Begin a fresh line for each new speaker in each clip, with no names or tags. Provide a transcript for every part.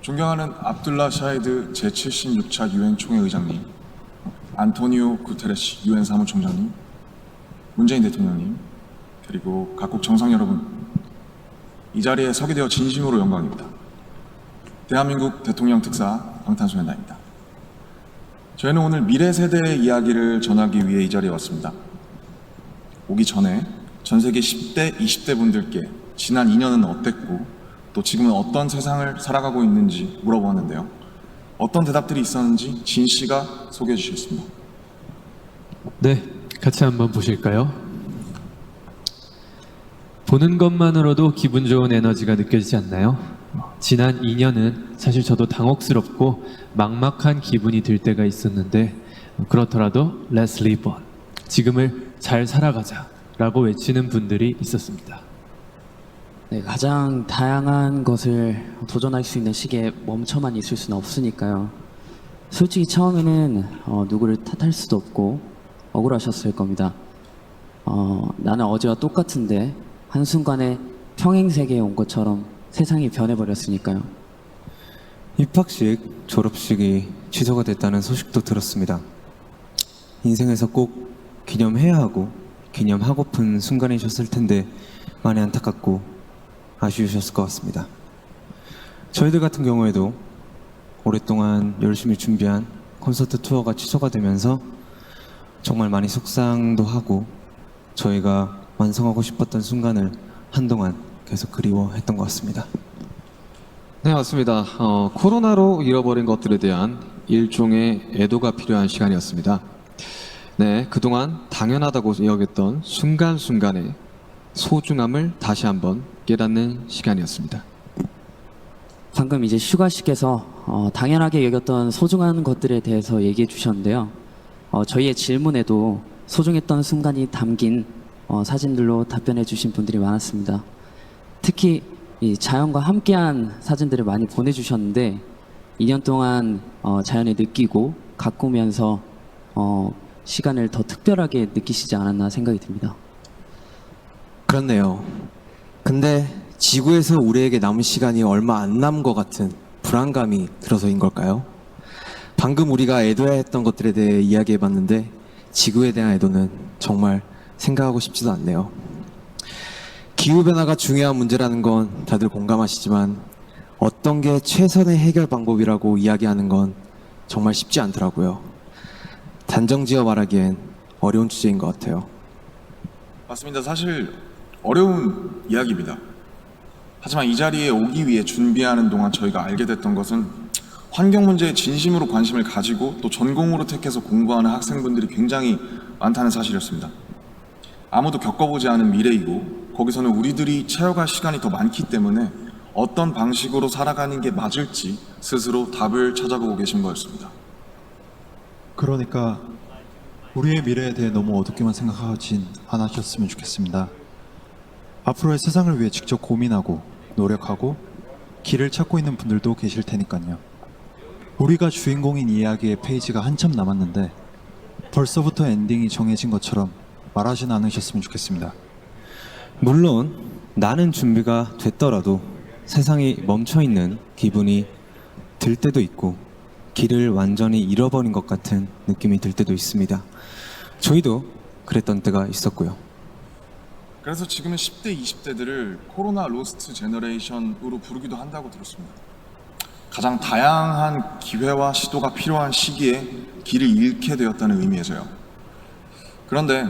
존경하는 압둘라 샤히드 제76차 유엔 총회 의장님, 안토니오 구테레시 유엔 사무총장님, 문재인 대통령님, 그리고 각국 정상 여러분, 이 자리에 서게 되어 진심으로 영광입니다. 대한민국 대통령 특사 방탄소년단입니다. 저희는 오늘 미래 세대의 이야기를 전하기 위해 이 자리에 왔습니다. 오기 전에 전 세계 10대, 20대 분들께 지난 2년은 어땠고 또 지금은 어떤 세상을 살아가고 있는지 물어보았는데요. 어떤 대답들이 있었는지 진 씨가 소개해 주시겠습니다.
네, 같이 한번 보실까요? 보는 것만으로도 기분 좋은 에너지가 느껴지지 않나요? 지난 2년은 사실 저도 당혹스럽고 막막한 기분이 들 때가 있었는데 그렇더라도 Let's live on, 지금을 잘 살아가자 라고 외치는 분들이 있었습니다.
네, 가장 다양한 것을 도전할 수 있는 시기에 멈춰만 있을 수는 없으니까요. 솔직히 처음에는 누구를 탓할 수도 없고 억울하셨을 겁니다. 나는 어제와 똑같은데 한순간에 평행세계에 온 것처럼 세상이 변해버렸으니까요.
입학식, 졸업식이 취소가 됐다는 소식도 들었습니다. 인생에서 꼭 기념해야 하고 기념하고픈 순간이셨을 텐데 많이 안타깝고 아쉬우셨을 것 같습니다. 저희들 같은 경우에도 오랫동안 열심히 준비한 콘서트 투어가 취소가 되면서 정말 많이 속상도 하고 저희가 완성하고 싶었던 순간을 한동안 계속 그리워했던 것 같습니다.
네, 맞습니다. 코로나로 잃어버린 것들에 대한 일종의 애도가 필요한 시간이었습니다. 네, 그동안 당연하다고 여겼던 순간순간의 소중함을 다시 한번 깨닫는 시간이었습니다.
방금 이제 슈가씨께서 당연하게 여겼던 소중한 것들에 대해서 얘기해 주셨는데요. 저희의 질문에도 소중했던 순간이 담긴 사진들로 답변해 주신 분들이 많았습니다. 특히 이 자연과 함께한 사진들을 많이 보내주셨는데 2년 동안 자연을 느끼고 가꾸면서 시간을 더 특별하게 느끼시지 않았나 생각이 듭니다.
그렇네요. 근데 지구에서 우리에게 남은 시간이 얼마 안 남은 것 같은 불안감이 들어서인 걸까요? 방금 우리가 애도해야 했던 것들에 대해 이야기해봤는데 지구에 대한 애도는 정말 생각하고 싶지도 않네요. 기후변화가 중요한 문제라는 건 다들 공감하시지만 어떤 게 최선의 해결 방법이라고 이야기하는 건 정말 쉽지 않더라고요. 단정지어 말하기엔 어려운 주제인 것 같아요.
맞습니다. 사실 어려운 이야기입니다. 하지만 이 자리에 오기 위해 준비하는 동안 저희가 알게 됐던 것은 환경 문제에 진심으로 관심을 가지고 또 전공으로 택해서 공부하는 학생분들이 굉장히 많다는 사실이었습니다. 아무도 겪어보지 않은 미래이고 거기서는 우리들이 채워갈 시간이 더 많기 때문에 어떤 방식으로 살아가는 게 맞을지 스스로 답을 찾아보고 계신 거였습니다.
그러니까 우리의 미래에 대해 너무 어둡게만 생각하진 않으셨으면 좋겠습니다. 앞으로의 세상을 위해 직접 고민하고 노력하고 길을 찾고 있는 분들도 계실 테니까요. 우리가 주인공인 이야기의 페이지가 한참 남았는데 벌써부터 엔딩이 정해진 것처럼 말하진 않으셨으면 좋겠습니다.
물론 나는 준비가 됐더라도 세상이 멈춰있는 기분이 들 때도 있고 길을 완전히 잃어버린 것 같은 느낌이 들 때도 있습니다. 저희도 그랬던 때가 있었고요.
그래서 지금은 10대, 20대들을 코로나 로스트 제너레이션으로 부르기도 한다고 들었습니다. 가장 다양한 기회와 시도가 필요한 시기에 길을 잃게 되었다는 의미에서요. 그런데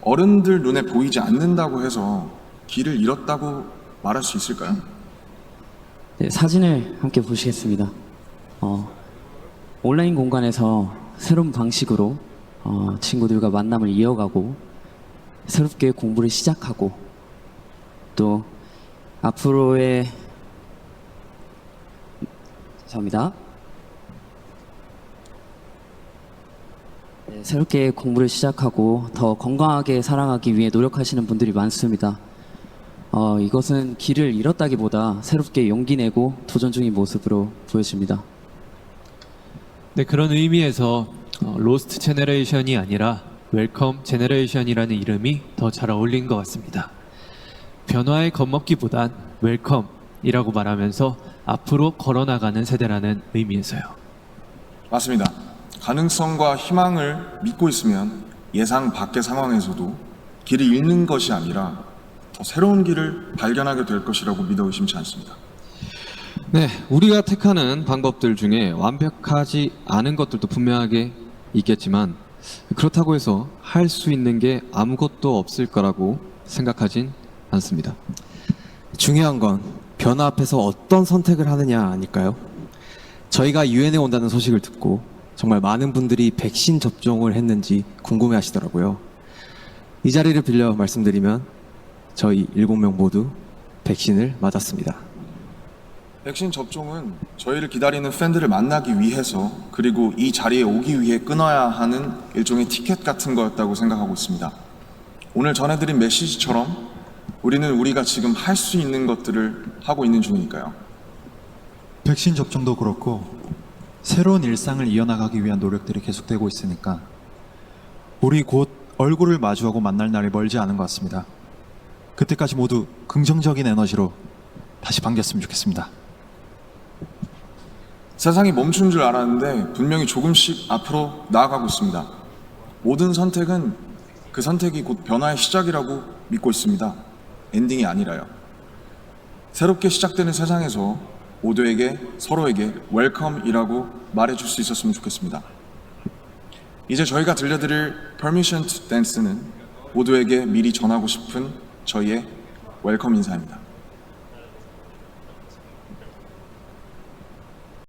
어른들 눈에 보이지 않는다고 해서 길을 잃었다고 말할 수 있을까요?
네, 사진을 함께 보시겠습니다. 온라인 공간에서 새로운 방식으로 친구들과 만남을 이어가고 새롭게 공부를 시작하고 또 앞으로의 죄송합니다. 네, 새롭게 공부를 시작하고 더 건강하게 살아가기 위해 노력하시는 분들이 많습니다. 이것은 길을 잃었다기보다 새롭게 용기 내고 도전 중인 모습으로 보여집니다.
네, 그런 의미에서 로스트 제너레이션이 아니라 웰컴 제너레이션이라는 이름이 더 잘 어울린 것 같습니다. 변화에 겁먹기보단 웰컴이라고 말하면서 앞으로 걸어나가는 세대라는 의미에서요.
맞습니다. 가능성과 희망을 믿고 있으면 예상 밖의 상황에서도 길을 잃는 것이 아니라 더 새로운 길을 발견하게 될 것이라고 믿어 의심치 않습니다.
네, 우리가 택하는 방법들 중에 완벽하지 않은 것들도 분명하게 있겠지만 그렇다고 해서 할 수 있는 게 아무것도 없을 거라고 생각하진 않습니다.
중요한 건 변화 앞에서 어떤 선택을 하느냐 아닐까요? 저희가 유엔에 온다는 소식을 듣고 정말 많은 분들이 백신 접종을 했는지 궁금해 하시더라고요. 이 자리를 빌려 말씀드리면 저희 7명 모두 백신을 맞았습니다.
백신 접종은 저희를 기다리는 팬들을 만나기 위해서 그리고 이 자리에 오기 위해 끊어야 하는 일종의 티켓 같은 거였다고 생각하고 있습니다. 오늘 전해드린 메시지처럼 우리는 우리가 지금 할 수 있는 것들을 하고 있는 중이니까요.
백신 접종도 그렇고 새로운 일상을 이어나가기 위한 노력들이 계속되고 있으니까 우리 곧 얼굴을 마주하고 만날 날이 멀지 않은 것 같습니다. 그때까지 모두 긍정적인 에너지로 다시 반겼으면 좋겠습니다.
세상이 멈춘 줄 알았는데 분명히 조금씩 앞으로 나아가고 있습니다. 모든 선택은 그 선택이 곧 변화의 시작이라고 믿고 있습니다. 엔딩이 아니라요. 새롭게 시작되는 세상에서 모두에게 서로에게 웰컴이라고 말해줄 수 있었으면 좋겠습니다. 이제 저희가 들려드릴 Permission to Dance는 모두에게 미리 전하고 싶은 저희의 웰컴 인사입니다.